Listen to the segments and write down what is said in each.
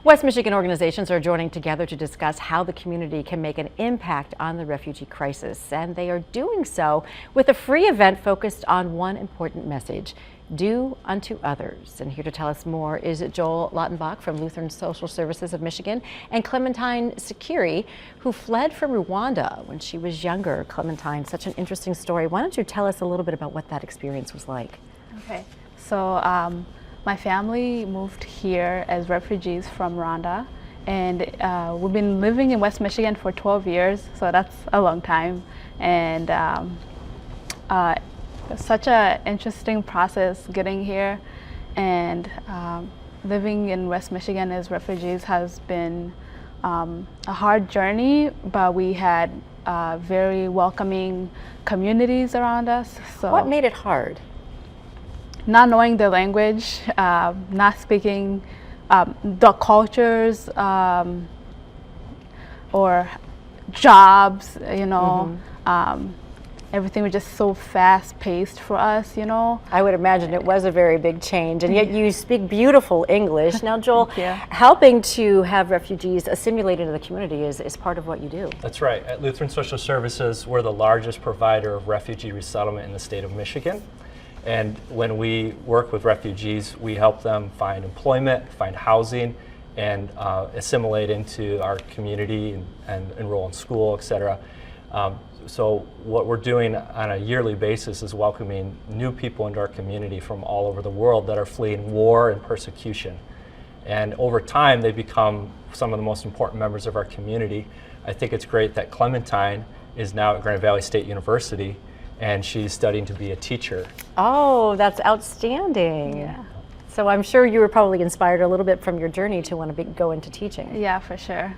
West Michigan organizations are joining together to discuss how the community can make an impact on the refugee crisis, and they are doing so with a free event focused on one important message: do unto others. And here to tell us more is Joel Lautenbach from Lutheran Social Services of Michigan and Clementine Sekiri, who fled from Rwanda when she was younger. Clementine, such an interesting story. Why don't you tell us a little bit about what that experience was like? Okay, so my family moved here as refugees from Rwanda, and we've been living in West Michigan for 12 years, so that's a long time. And such an interesting process getting here, and living in West Michigan as refugees has been a hard journey, but we had very welcoming communities around us. So what made it hard? Not knowing the language, not speaking the cultures or jobs, you know. Everything was just so fast-paced for us, you know. I would imagine it was a very big change, and yet you speak beautiful English. Now, Joel, helping to have refugees assimilate into the community is part of what you do. That's right. At Lutheran Social Services, we're the largest provider of refugee resettlement in the state of Michigan. And when we work with refugees, we help them find employment, find housing, and assimilate into our community and enroll in school, etc. So what we're doing on a yearly basis is welcoming new people into our community from all over the world that are fleeing war and persecution. And over time, they become some of the most important members of our community. I think it's great that Clementine is now at Grand Valley State University, and she's studying to be a teacher. Oh, that's outstanding. Yeah. So I'm sure you were probably inspired a little bit from your journey to want to go into teaching. Yeah, for sure.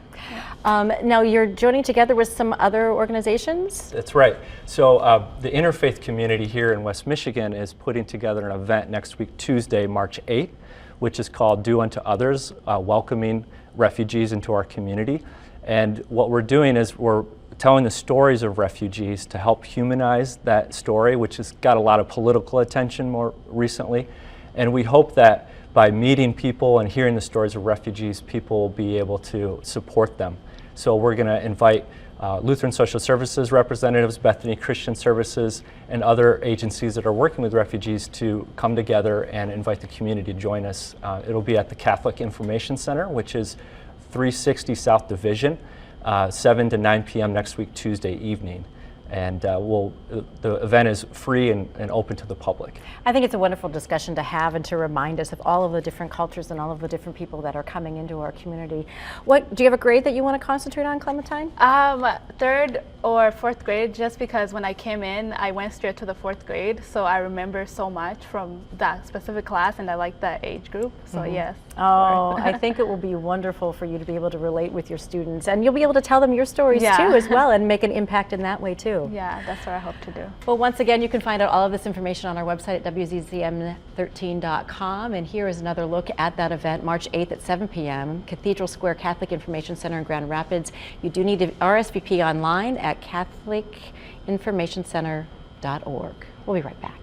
Now you're joining together with some other organizations? That's right. So the interfaith community here in West Michigan is putting together an event next week, Tuesday, March 8th, which is called Do Unto Others, welcoming refugees into our community. And what we're doing is we're telling the stories of refugees to help humanize that story, which has got a lot of political attention more recently. And we hope that by meeting people and hearing the stories of refugees, people will be able to support them. So we're going to invite Lutheran Social Services representatives, Bethany Christian Services, and other agencies that are working with refugees to come together and invite the community to join us. It'll be at the Catholic Information Center, which is 360 South Division. 7 to 9 p.m. next week, Tuesday evening. And the event is free and open to the public. I think it's a wonderful discussion to have and to remind us of all of the different cultures and all of the different people that are coming into our community. Do you have a grade that you want to concentrate on, Clementine? 3rd or 4th grade, just because when I came in, I went straight to the 4th grade, so I remember so much from that specific class, and I like that age group, so yes. Oh, I think it will be wonderful for you to be able to relate with your students, and you'll be able to tell them your stories too as well, and make an impact in that way too. Yeah, that's what I hope to do. Well, once again, you can find out all of this information on our website at WZZM13.com, and here is another look at that event, March 8th at 7 p.m., Cathedral Square Catholic Information Center in Grand Rapids. You do need to RSVP online at catholicinformationcenter.org. We'll be right back.